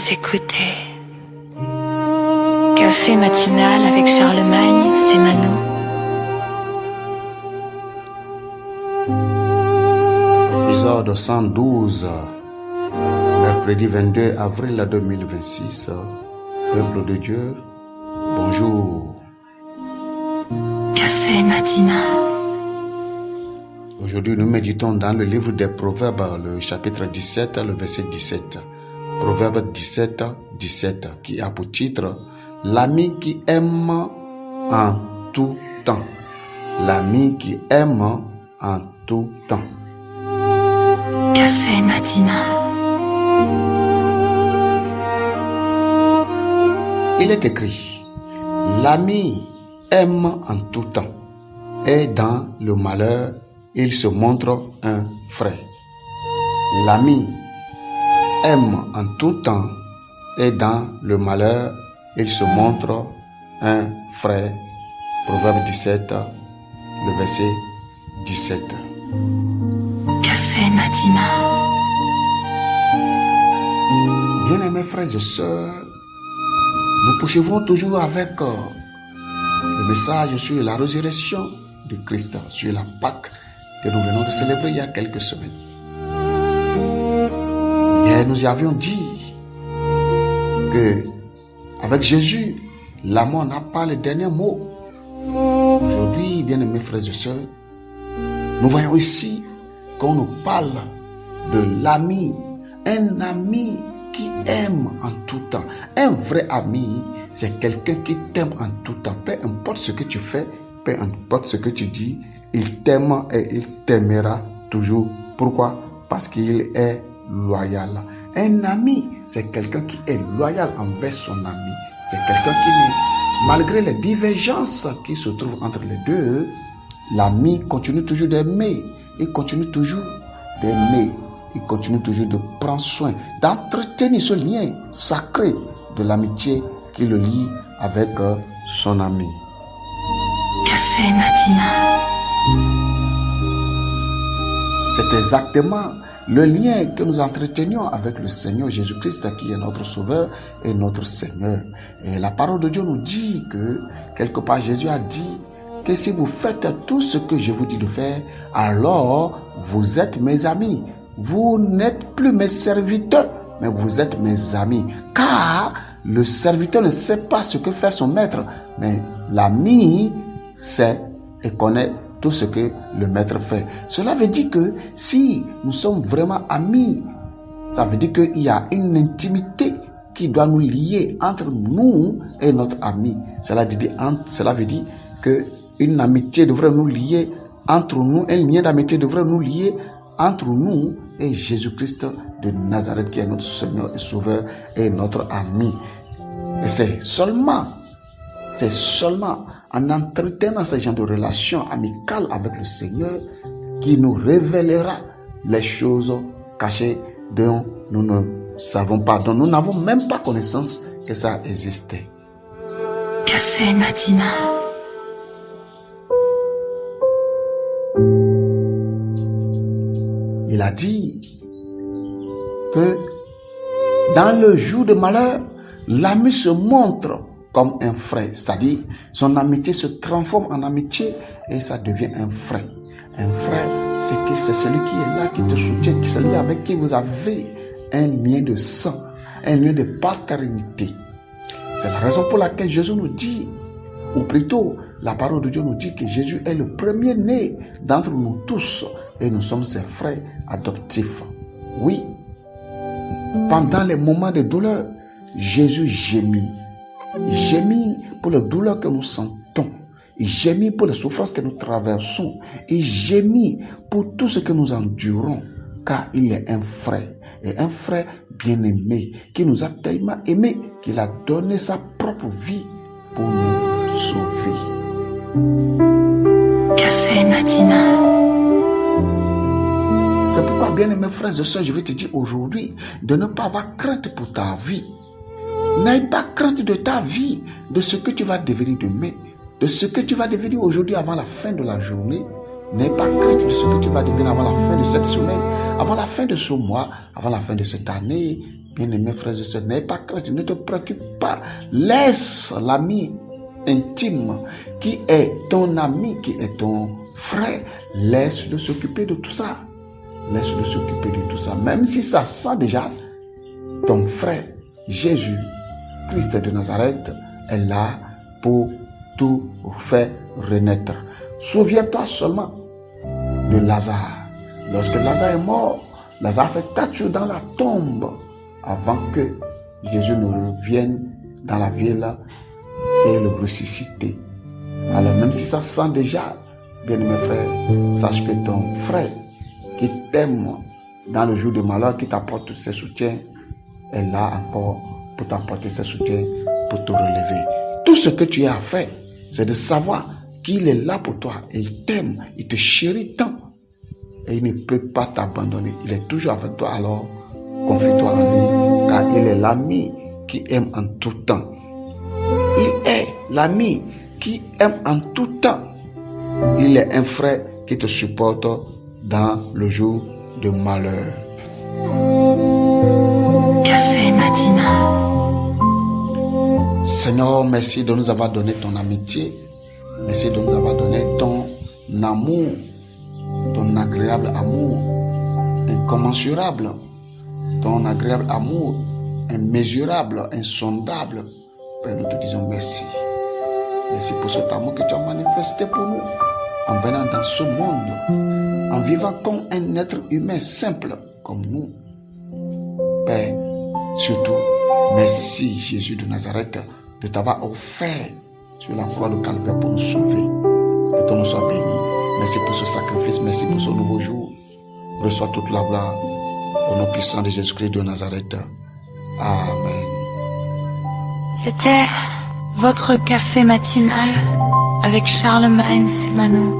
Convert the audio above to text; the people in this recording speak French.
Vous écoutez Café matinal avec Charlemagne, c'est Mano. Épisode 112, mercredi 22 avril 2026. Peuple de Dieu, bonjour. Café matinal. Aujourd'hui, nous méditons dans le livre des Proverbes, le chapitre 17, le verset 17. Proverbe 17, 17, qui a pour titre « L'ami qui aime en tout temps ». L'ami qui aime en tout temps. Café matinal. Il est écrit « L'ami aime en tout temps, et dans le malheur, il se montre un frère. » L'ami aime en tout temps, et dans le malheur, il se montre un frère. Proverbe 17, le verset 17. Café matinal. Bien-aimés frères et sœurs, nous poursuivons toujours avec le message sur la résurrection de Christ, sur la Pâque que nous venons de célébrer il y a quelques semaines. Et nous y avions dit que avec Jésus, la mort n'a pas le dernier mot. Aujourd'hui, bien-aimés frères et sœurs, nous voyons ici qu'on nous parle de l'ami, un ami qui aime en tout temps. Un vrai ami, c'est quelqu'un qui t'aime en tout temps. Peu importe ce que tu fais, peu importe ce que tu dis, il t'aime et il t'aimera toujours. Pourquoi? Parce qu'il est loyal. Un ami, c'est quelqu'un qui est loyal envers son ami. C'est quelqu'un qui, malgré les divergences qui se trouvent entre les deux, l'ami continue toujours d'aimer. Il continue toujours d'aimer. Il continue toujours de prendre soin, d'entretenir ce lien sacré de l'amitié qui le lie avec son ami. Café matinal. C'est exactement le lien que nous entretenions avec le Seigneur Jésus-Christ qui est notre Sauveur et notre Seigneur. Et la parole de Dieu nous dit que, quelque part, Jésus a dit que si vous faites tout ce que je vous dis de faire, alors vous êtes mes amis. Vous n'êtes plus mes serviteurs, mais vous êtes mes amis. Car le serviteur ne sait pas ce que fait son maître, mais l'ami sait et connaît tout ce que le maître fait. Cela veut dire que si nous sommes vraiment amis, ça veut dire qu'il y a une intimité qui doit nous lier entre nous et notre ami. Cela veut dire qu'une amitié devrait nous lier entre nous, un lien d'amitié devrait nous lier entre nous et Jésus-Christ de Nazareth qui est notre Seigneur et Sauveur et notre ami. Et c'est seulement en entretenant ce genre de relation amicale avec le Seigneur qui nous révélera les choses cachées dont nous ne savons pas, dont nous n'avons même pas connaissance que ça existait. Café matinal. Il a dit que dans le jour de malheur, l'ami se montre comme un frère, c'est-à-dire son amitié se transforme en amitié et ça devient un frère. Un frère, c'est celui qui est là, qui te soutient, celui avec qui vous avez un lien de sang, un lien de paternité. C'est la raison pour laquelle Jésus nous dit, ou plutôt la parole de Dieu nous dit que Jésus est le premier-né d'entre nous tous et nous sommes ses frères adoptifs. Oui, pendant les moments de douleur, Jésus gémit. Il gémit pour les douleurs que nous sentons. Il gémit pour les souffrances que nous traversons. Il gémit pour tout ce que nous endurons. Car il est un frère. Et un frère bien-aimé qui nous a tellement aimés qu'il a donné sa propre vie pour nous sauver. Café matinal. C'est pourquoi, bien-aimés frères et sœurs, je vais te dire aujourd'hui de ne pas avoir crainte pour ta vie. N'aie pas crainte de ta vie, de ce que tu vas devenir demain, de ce que tu vas devenir aujourd'hui avant la fin de la journée. N'aie pas crainte de ce que tu vas devenir avant la fin de cette semaine, avant la fin de ce mois, avant la fin de cette année. Bien-aimés frères et sœurs, n'ayez pas crainte, ne te préoccupe pas. Laisse l'ami intime qui est ton ami, qui est ton frère, laisse-le s'occuper de tout ça. Laisse-le s'occuper de tout ça. Même si ça sent déjà, ton frère Jésus, Christ de Nazareth, est là pour tout faire renaître. Souviens-toi seulement de Lazare. Lorsque Lazare est mort, Lazare fait 4 jours dans la tombe avant que Jésus ne revienne dans la ville et le ressusciter. Alors même si ça sent déjà, bien-aimé frère, sache que ton frère qui t'aime dans le jour de malheur, qui t'apporte tous ses soutiens, est là encore pour t'apporter ses soutiens, pour te relever. Tout ce que tu as à faire, c'est de savoir qu'il est là pour toi. Il t'aime, il te chérit tant. Et il ne peut pas t'abandonner. Il est toujours avec toi, alors confie-toi en lui, car il est l'ami qui aime en tout temps. Il est l'ami qui aime en tout temps. Il est un frère qui te supporte dans le jour de malheur. Café matinal. Seigneur, merci de nous avoir donné ton amitié. Merci de nous avoir donné ton amour, ton agréable amour, incommensurable, ton agréable amour, immesurable, insondable. Père, nous te disons merci. Merci pour cet amour que tu as manifesté pour nous, en venant dans ce monde, en vivant comme un être humain simple comme nous. Père, surtout, merci Jésus de Nazareth de t'avoir offert sur la croix de Calvaire pour nous sauver. Que ton nom soit béni. Merci pour ce sacrifice, merci pour ce nouveau jour. Reçois toute la gloire au nom puissant de Jésus-Christ de Nazareth. Amen. C'était votre café matinal avec Charlemagne Semano.